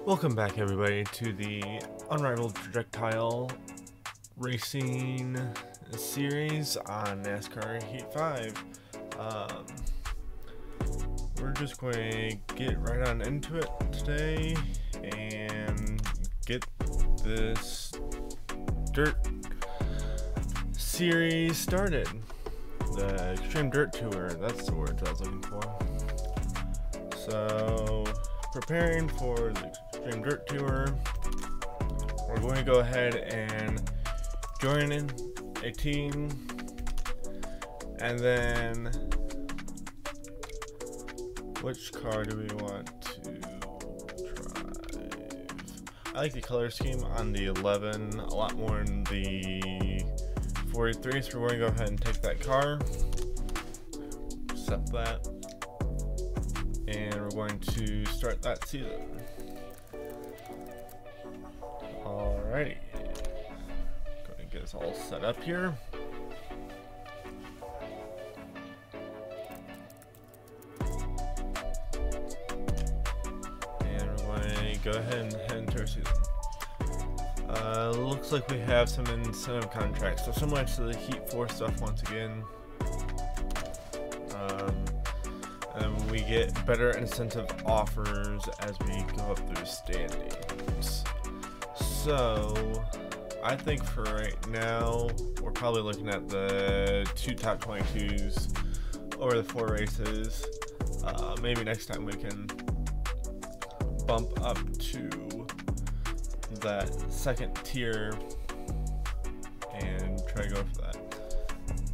Welcome back, everybody, to the Unrivaled Projectile Racing series on NASCAR Heat 5. We're just going to get right on into it today and get this dirt series started. The Xtreme Dirt Tour, that's the word I was looking for. So, preparing for the Xtreme Dirt Tour, we're going to go ahead and join in a team, and then which car do we want to drive? I like the color scheme on the 11 a lot more than the 43, so we're going to go ahead and take that car, set that, and we're going to start that season. Alrighty, going to get us all set up here. And we're going to go ahead and head into our season. Looks like we have some incentive contracts, so similar to the Heat 4 stuff once again. And we get better incentive offers as we go up through standings. So, I think for right now, we're probably looking at the 2 top 22s over the 4 races. Maybe next time we can bump up to that second tier and try to go for that.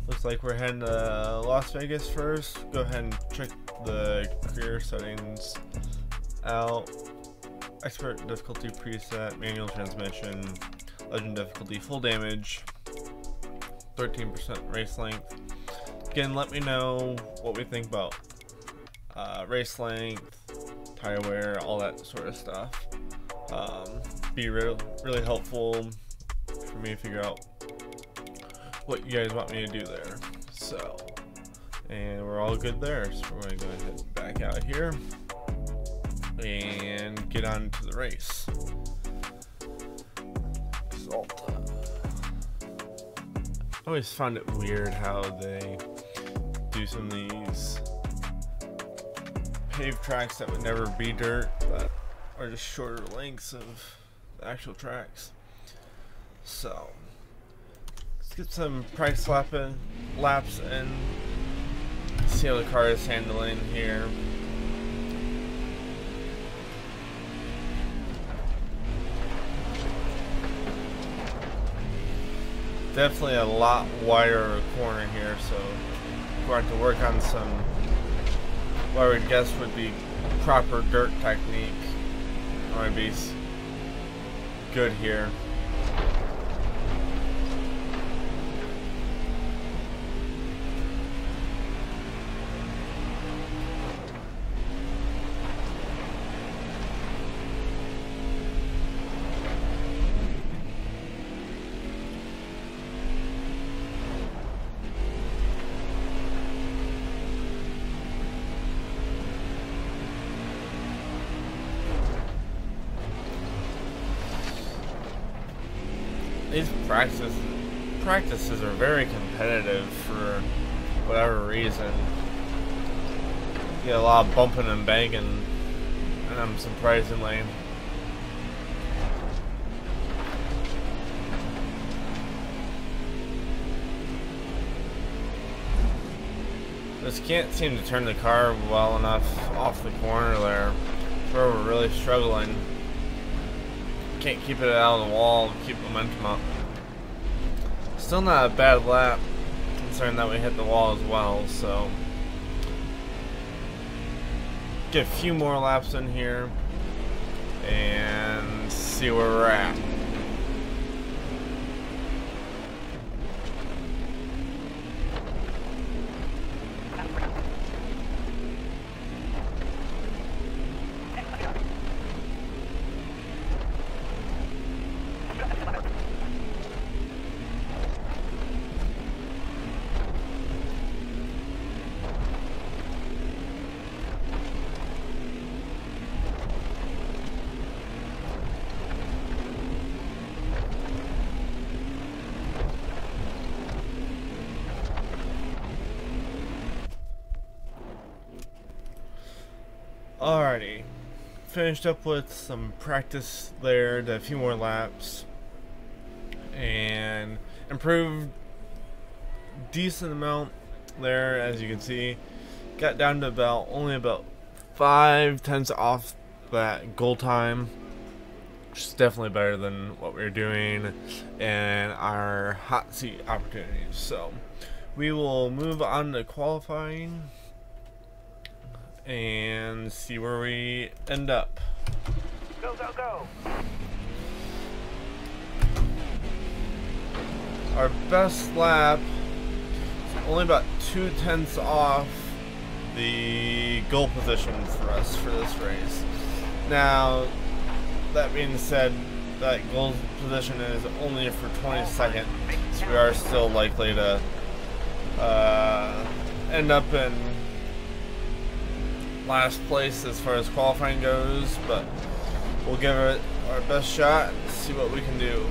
Looks like we're heading to Las Vegas first. Go ahead and check the career settings out. Expert difficulty preset, manual transmission, legend difficulty, full damage, 13% race length. Again, let me know what we think about race length, tire wear, all that sort of stuff. Be really helpful for me to figure out what you guys want me to do there. So, and we're all good there, so we're going to go ahead and back out here and get on to the race. I always found it weird how they do some of these paved tracks that would never be dirt, but are just shorter lengths of the actual tracks. So, let's get some price laps in, see how the car is handling here. Definitely a lot wider corner here, so we're going to work on some what I would guess would be proper dirt technique. I want to be good here. These practices are very competitive for whatever reason. You get a lot of bumping and banging, and I'm surprisingly. Just can't seem to turn the car well enough off the corner there. That's where we're really struggling. Can't keep it out of the wall, keep momentum up. Still not a bad lap, considering that we hit the wall as well, so get a few more laps in here and see where we're at. Alrighty, finished up with some practice there, did a few more laps, and improved decent amount there, as you can see. Got down to only about 5/10 off that goal time, which is definitely better than what we were doing and our hot seat opportunities. So we will move on to qualifying and see where we end up. Go, go, go! Our best lap is only about 2/10 off the goal position for us for this race. Now, that being said, that goal position is only for 20 seconds, so we are still likely to end up in last place as far as qualifying goes, but we'll give it our best shot and see what we can do.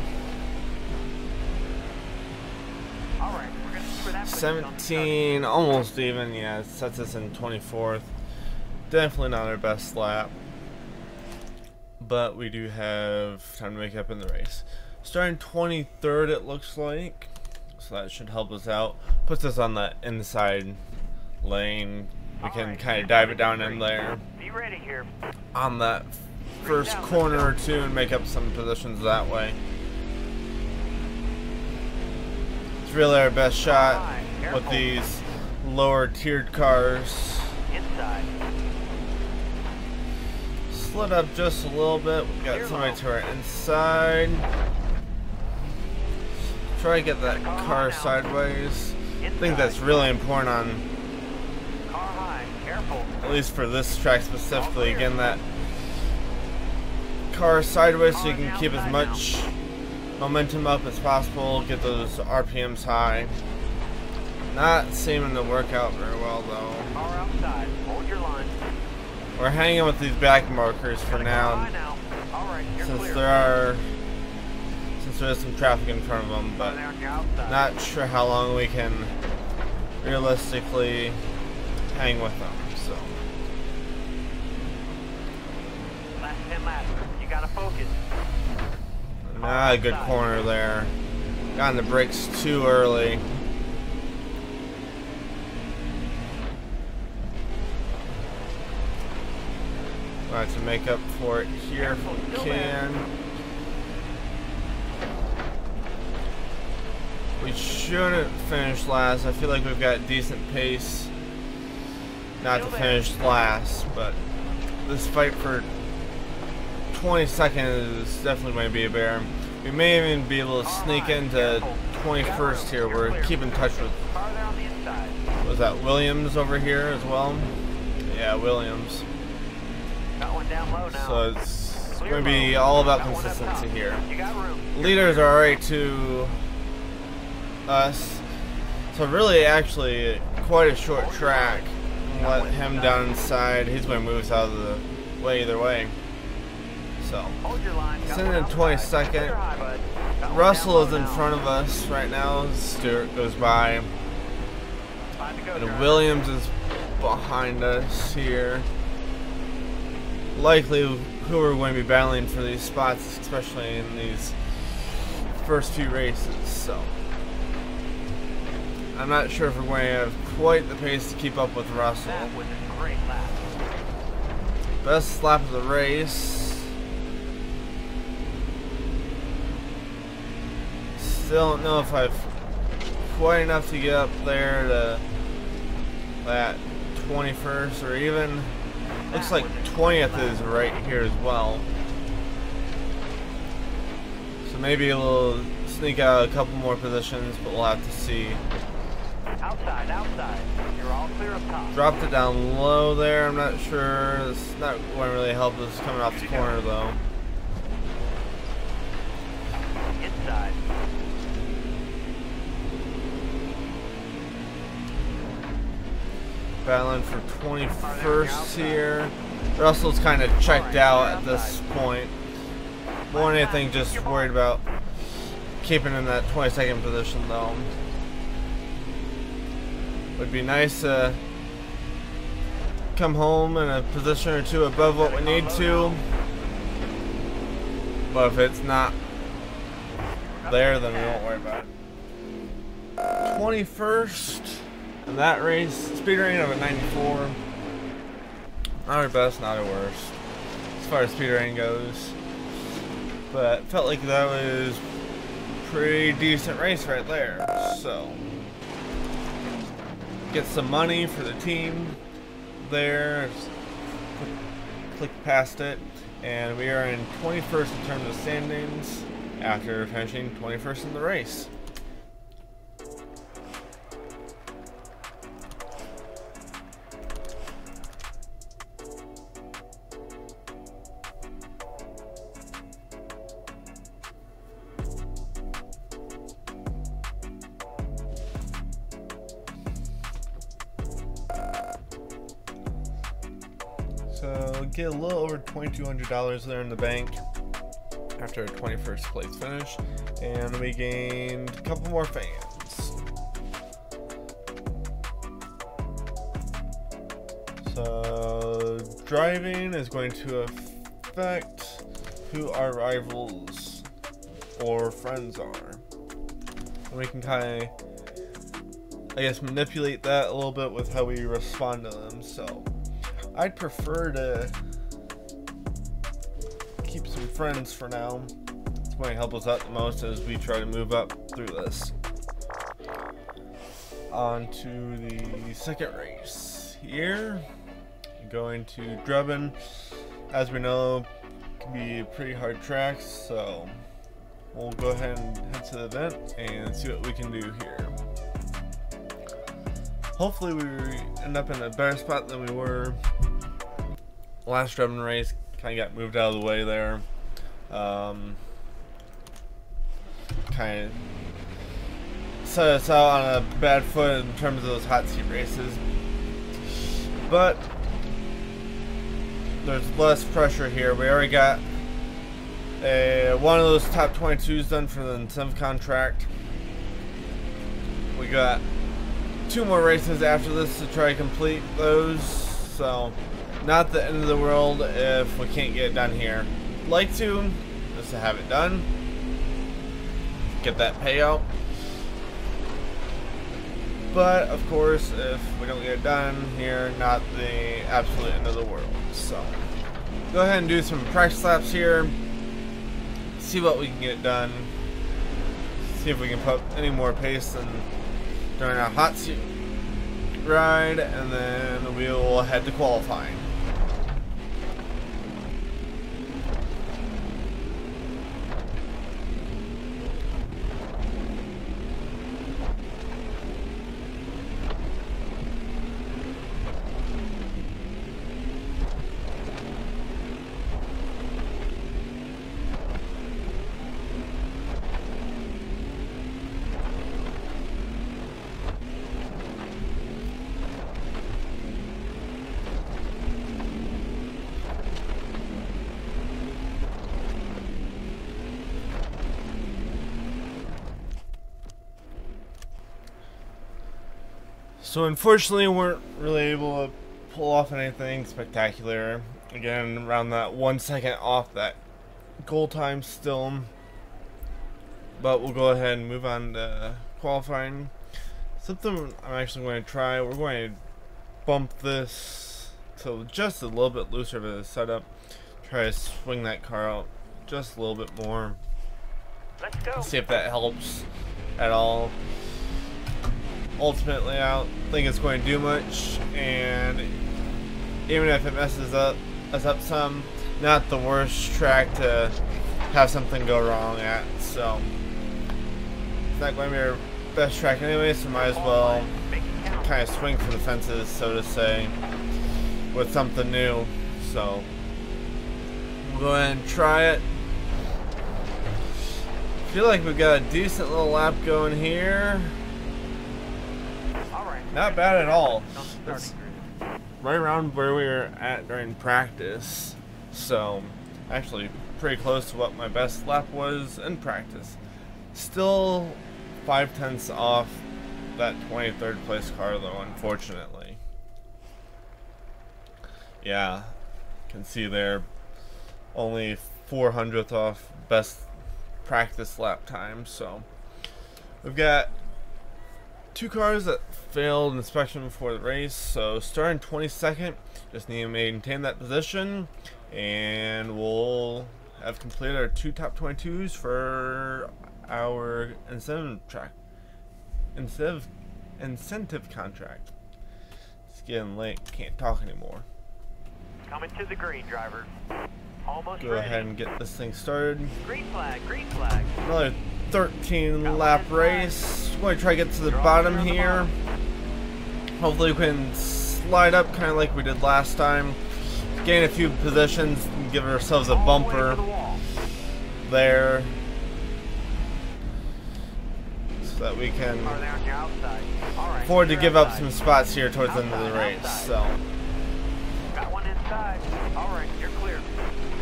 Alright, we're gonna see where that 17, almost even, yeah, it sets us in 24th. Definitely not our best lap, but we do have time to make up in the race. Starting 23rd, it looks like, so that should help us out. Puts us on the inside lane. We can kind of dive it down in there Be ready here. on that first corner or two and make up some positions that way. It's really our best shot with these lower tiered cars. Inside. Slid up just a little bit. We've got somebody to our inside. Try to get that car sideways. I think that's really important on, Car high, careful. at least for this track specifically, getting that car sideways so you can keep as much momentum up as possible, get those RPMs high. Not seeming to work out very well though. Car outside, hold your line. We're hanging with these back markers for now, Alright, you're since clear. there is some traffic in front of them, but not sure how long we can realistically hang with them. So Last 10 laps, you gotta focus. not a good corner there. Got on the brakes too early. Alright, to make up for it here if we can. We shouldn't finish last. I feel like we've got decent pace not to finish last, but this fight for 20 seconds is definitely going to be a bear. We may even be able to sneak into 21st here. We're keeping touch with, was that Williams over here as well? Yeah, Williams. Got one down low now. So it's going to be all about consistency here. You got room. Leaders are alright to us, so really actually quite a short track. Let him down inside. He's going to move us out of the way either way. So Hold your line. sitting in 22nd. Russell is in front of us right now. Stewart goes by, and Williams is behind us here. Likely who we're going to be battling for these spots, especially in these first few races. So I'm not sure if we're going to have quite the pace to keep up with Russell. That was a great lap. Best lap of the race. Still don't know if I've quite enough to get up there to that 21st, or even looks like 20th is right here as well. So maybe we'll sneak out a couple more positions, but we'll have to see. Outside, outside. You're all clear up top. Dropped it down low there. I'm not sure. It's not going to really help us coming off the corner though. Inside. Battling for 21st here. Russell's kind of checked out at this point. More than anything, just worried about keeping in that 22nd position though. Would be nice to come home in a position or two above what we need to. But if it's not there, then we won't worry about it. 21st in that race, speed rating of a 94. Not our best, not our worst, as far as speed rating goes. But felt like that was a pretty decent race right there. So, get some money for the team there. Click past it. And we are in 21st in terms of standings after finishing 21st in the race. So get a little over $2,200 there in the bank after a 21st place finish, and we gained a couple more fans. So driving is going to affect who our rivals or friends are. And we can kind of, I guess, manipulate that a little bit with how we respond to them. So I'd prefer to keep some friends for now. It's going to help us out the most as we try to move up through this. On to the second race here. Going to Drebin. As we know, it can be a pretty hard track, so we'll go ahead and head to the event and see what we can do here. Hopefully we end up in a better spot than we were last Drebin race. Kind of got moved out of the way there. Kind of set us out on a bad foot in terms of those hot seat races. But there's less pressure here. We already got one of those top 22s done for the incentive contract. We got 2 more races after this to try to complete those, so not the end of the world if we can't get it done here. Like to, just to have it done, get that payout. But of course, if we don't get it done here, not the absolute end of the world. So go ahead and do some practice laps here, see what we can get done, see if we can put any more pace than during our hot seat ride, and then we will head to qualifying. So unfortunately, we weren't really able to pull off anything spectacular. Again, around that 1 second off that goal time still. But we'll go ahead and move on to qualifying. Something I'm actually going to try. We're going to bump this to just a little bit looser of a setup. Try to swing that car out just a little bit more. Let's go. See if that helps at all. Ultimately, I don't think it's going to do much, and even if it messes us up some, not the worst track to have something go wrong at. So it's not going to be our best track anyway, so might as well kind of swing for the fences, so to say, with something new. So we'll go ahead and try it. Feel like we've got a decent little lap going here. Not bad at all. It's right around where we were at during practice. So, actually pretty close to what my best lap was in practice. Still 5/10 off that 23rd place car though, unfortunately. yeah, can see there only 400th off best practice lap time. So we've got 2 cars that failed inspection before the race, so starting 22nd, just need to maintain that position, and we'll have completed our 2 top 22s for our incentive contract. It's getting late, can't talk anymore. Coming to the green, driver. Almost Go ready. ahead and get this thing started. Green flag, green flag. Another 13 lap race. We're going to try to get to the bottom here. Hopefully we can slide up kind of like we did last time. Gain a few positions and give ourselves a bumper there, so that we can afford to give up some spots here towards the end of the race. So Got one inside. All right, you're clear.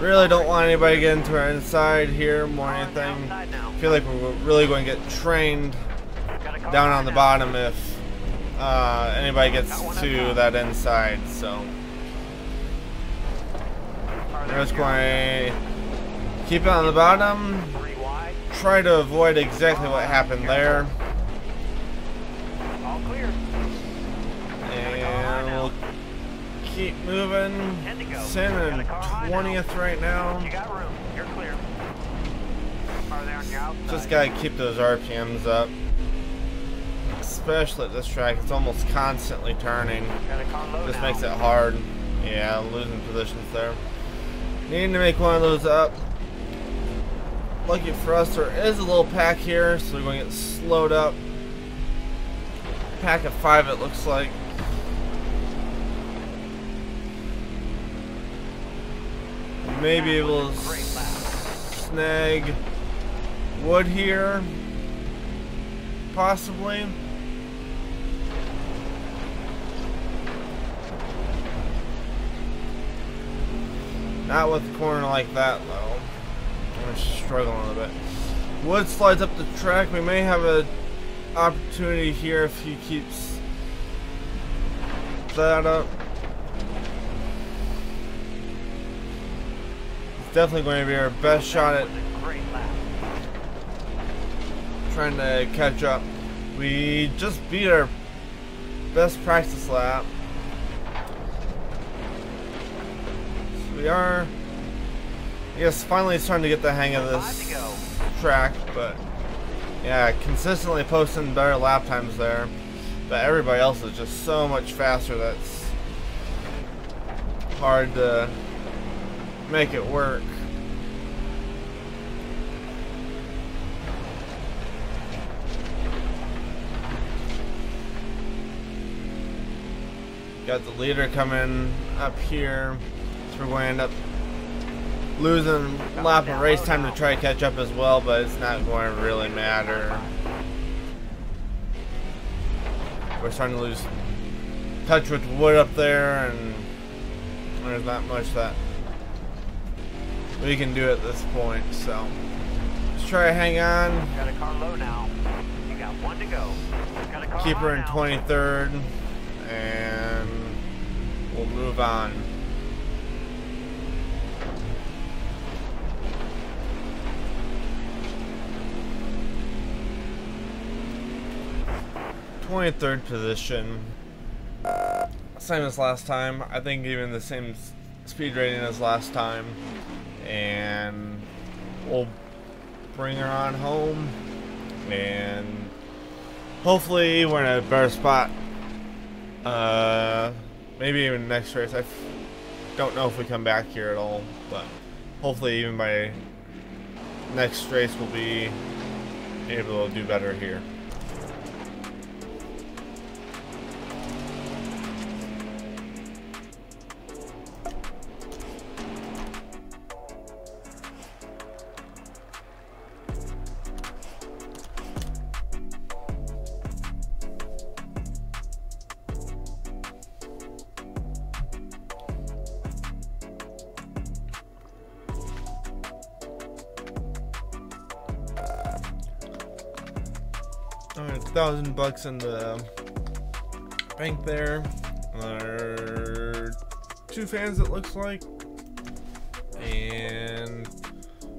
really don't want anybody to get into our inside here more than anything. I feel like we're really going to get trained down on the bottom if anybody gets to that inside. So we're just going to keep it on the bottom, try to avoid exactly what happened there, All clear. and we'll keep moving. Sitting in 20th right now. You got room. You're clear. Are they on your outside? Just gotta keep those RPMs up, especially at this track. It's almost constantly turning. Got a car low Just now. makes it hard. Yeah, losing positions there. Needing to make one of those up. Lucky for us, there is a little pack here, so we're going to get slowed up. Pack of 5, it looks like. Maybe able to snag wood here, possibly. Not with a corner like that, though. I'm struggling a little bit. Wood slides up the track. We may have an opportunity here if he keeps that up. It's definitely going to be our best shot at trying to catch up. We just beat our best practice lap. So we are, I guess, finally starting to get the hang of this track, but yeah, consistently posting better lap times there. But everybody else is just so much faster that's hard to make it work. Got the leader coming up here, so we're going to end up losing a lap of race time to try to catch up as well, but it's not going to really matter. We're starting to lose touch with wood up there, and there's not much that we can do at this point, so just try to hang on. Got a car low now. You got one to go. Got a car Keep her in now. 23rd, and we'll move on. .23rd position. Same as last time. I think even the same speed rating as last time. And we'll bring her on home. And hopefully we're in a better spot. Maybe even next race. I don't know if we come back here at all. But hopefully even by next race we'll be able to do better here. Alright, $1,000 in the bank there. Our 2 fans, it looks like. And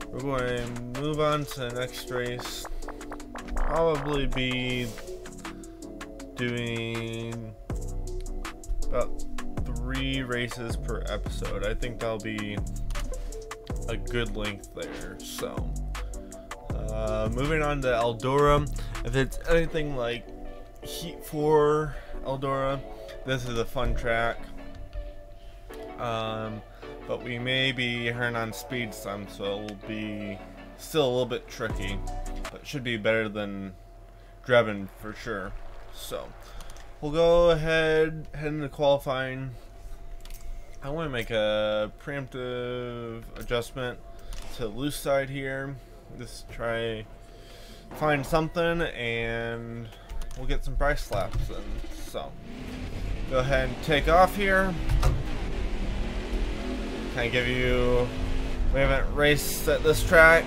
we're going to move on to the next race. Probably be doing about 3 races per episode. I think that'll be a good length there. So moving on to Eldora. If it's anything like Heat 4 Eldora, this is a fun track. But we may be hearing on speed some, so it will be still a little bit tricky, but it should be better than Drebin for sure. So we'll go ahead, head into qualifying. I want to make a preemptive adjustment to the loose side here. Just try find something, and we'll get some price slaps in. So go ahead and take off here. Can I give you? We haven't raced at this track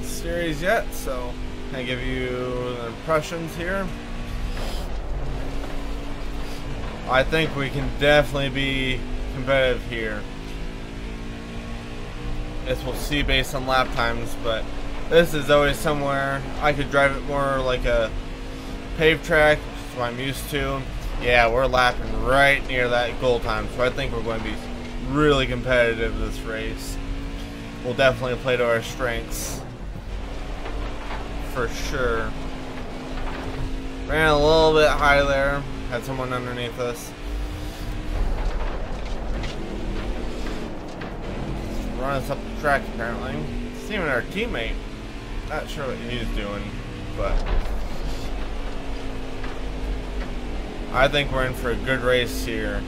series yet, so can I give you the impressions here? I think we can definitely be competitive here. As we'll see based on lap times, but this is always somewhere I could drive it more like a paved track, which is what I'm used to. Yeah, we're lapping right near that goal time, so I think we're going to be really competitive this race. We'll definitely play to our strengths for sure. Ran a little bit high there. Had someone underneath us. Run us up the track apparently. It's even our teammate. Not sure what he's doing, but I think we're in for a good race here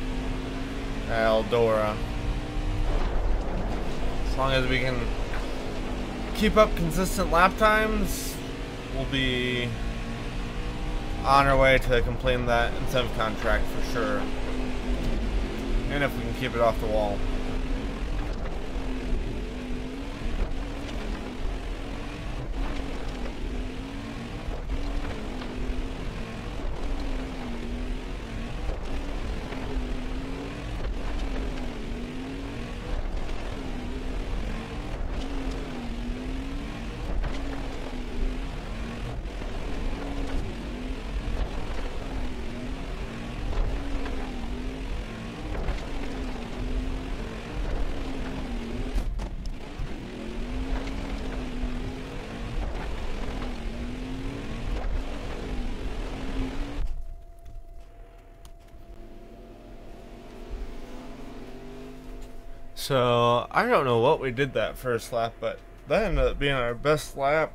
at Eldora. As long as we can keep up consistent lap times, we'll be on our way to completing that incentive contract for sure. And if we can keep it off the wall. So I don't know what we did that first lap, but that ended up being our best lap.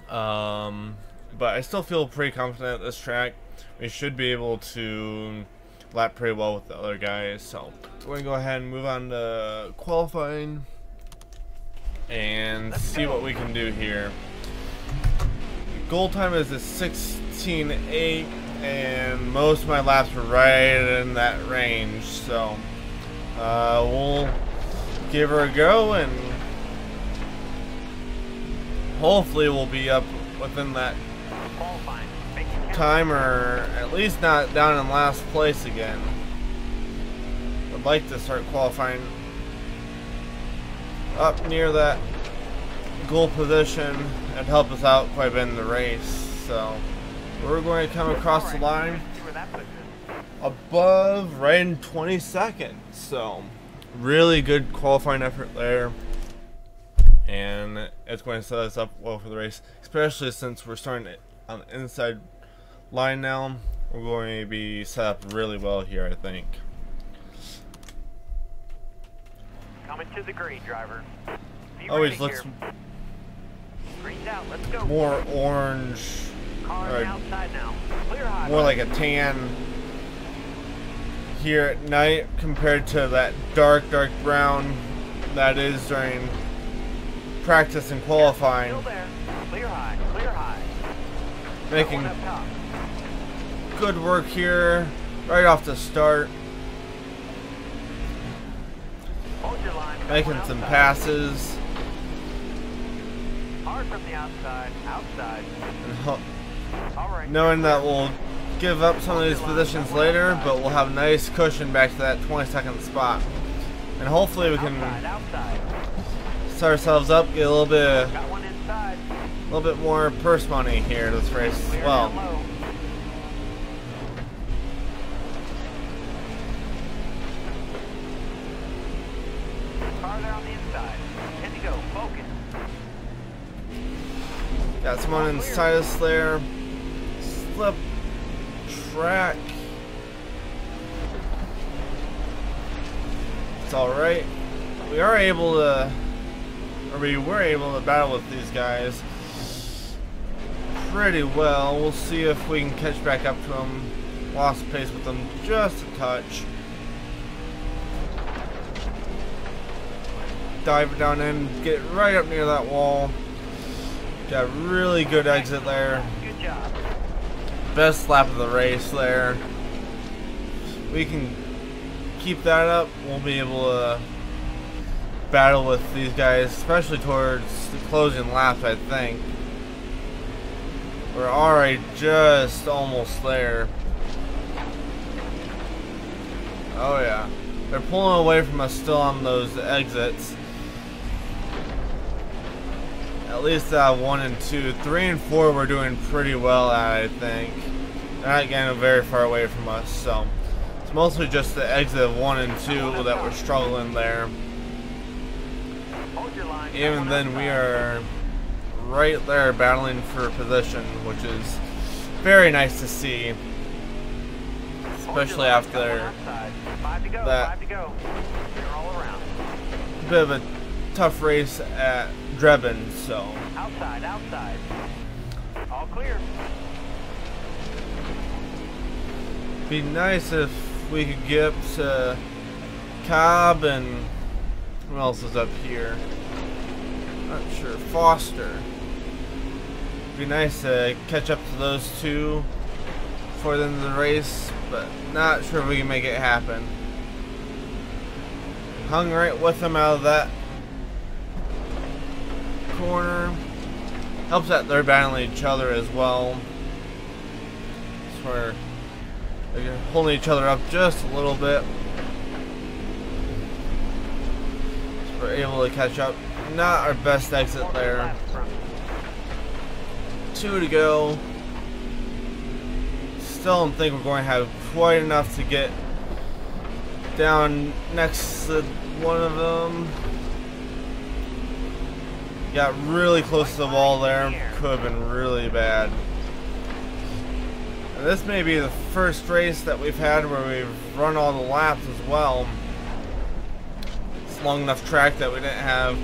But I still feel pretty confident at this track. We should be able to lap pretty well with the other guys. So we're going to go ahead and move on to qualifying and see what we can do here. Goal time is a 16.8, and most of my laps were right in that range. So we'll give her a go, and hopefully we'll be up within that time, or at least not down in last place again. Would like to start qualifying up near that goal position and help us out quite a bit in the race. So we're going to come across the line above right in 20 seconds. So really good qualifying effort there, and it's going to set us up well for the race, especially since we're starting it on the inside line now. We're going to be set up really well here, I think. Coming to the green, driver. Always looks Green's out. Let's go. more orange, Car outside now. Clear high. more like a tan here at night compared to that dark brown that is during practice and qualifying. Still there. Clear high. Clear high. Making Up top. good work here right off the start. Hold your line. Making Going some outside. passes. Hard from the outside. Outside. And All right. knowing that we'll give up some of these positions later, but we'll have a nice cushion back to that 22nd spot. And hopefully we can set ourselves up, get a little bit more purse money here this race as well. Farther on the inside. Good to go. Focus. Got someone inside us there. Slip track. It's alright. We were able to battle with these guys pretty well. We'll see if we can catch back up to them. Lost pace with them just a touch. Dive down in, get right up near that wall. Got a really good exit there. Good job. Best lap of the race there. We can keep that up. We'll be able to battle with these guys, especially towards the closing laps, I think. We're already just almost there. Oh yeah. They're pulling away from us still on those exits. At least 1 and 2. 3 and 4 we're doing pretty well at, I think. They're not getting very far away from us, so it's mostly just the exit of 1 and 2 that we're struggling there. Even then, we are right there battling for position, which is very nice to see, especially after that bit of a tough race at Drebin. So outside. All clear. Be nice if we could get up to Cobb and who else is up here? Not sure. Foster. Be nice to catch up to those two before the end of the race, but not sure if we can make it happen. Hung right with them out of that corner. Helps that they're battling each other as well. So they're holding each other up just a little bit. So we're able to catch up. Not our best exit there. 2 to go. Still don't think we're going to have quite enough to get down next to one of them. Got really close to the wall there. Could have been really bad. And this may be the first race that we've had where we've run all the laps as well. It's a long enough track that we didn't have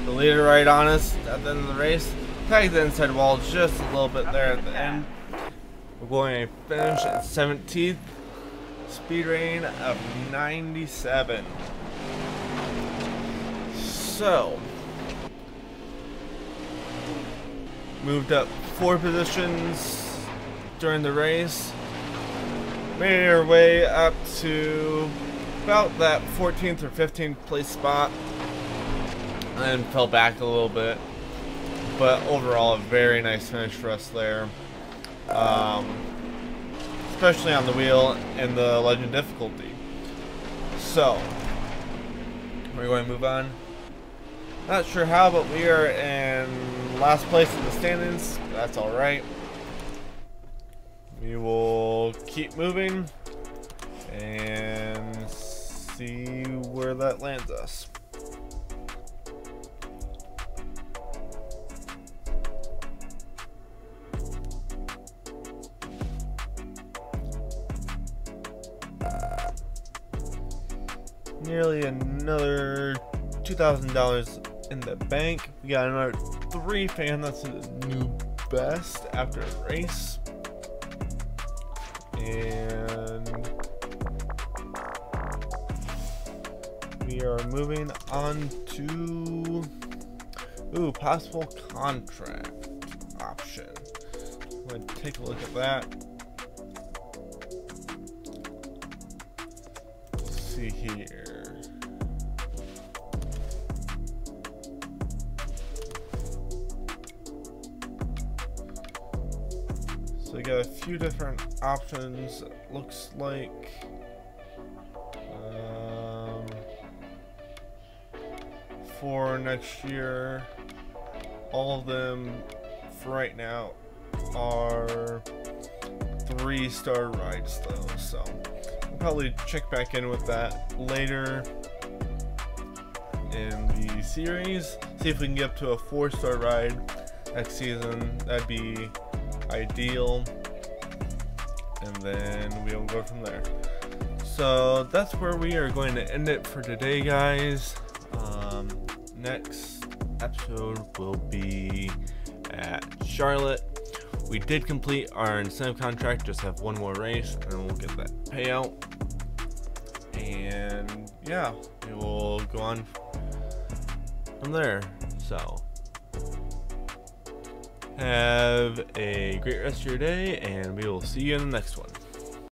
the leader right on us at the end of the race. Tagged the inside wall just a little bit there at the end. We're going to finish at 17th. Speed rating of 97. So, moved up 4 positions during the race. Made our way up to about that 14th or 15th place spot. And then fell back a little bit. But overall, a very nice finish for us there. Especially on the wheel and the legend difficulty. So, we're going to move on. Not sure how, but we are in last place in the standings. That's alright. We will keep moving and see where that lands us. Nearly another $2,000 in the bank. We got another 3 fan. That's a new best after a race. And we are moving on to possible contract option. I'm going to take a look at that. Let's see here. So So we got a few different options. It looks like for next year, all of them for right now are 3-star rides though, so we'll probably check back in with that later in the series, see if we can get up to a 4-star ride next season. That'd be ideal, and then we'll go from there. So that's where we are going to end it for today, guys. Next episode will be at Charlotte. We did complete our incentive contract, just have one more race and we'll get that payout, and yeah, we will go on from there. So have a great rest of your day, and we will see you in the next one.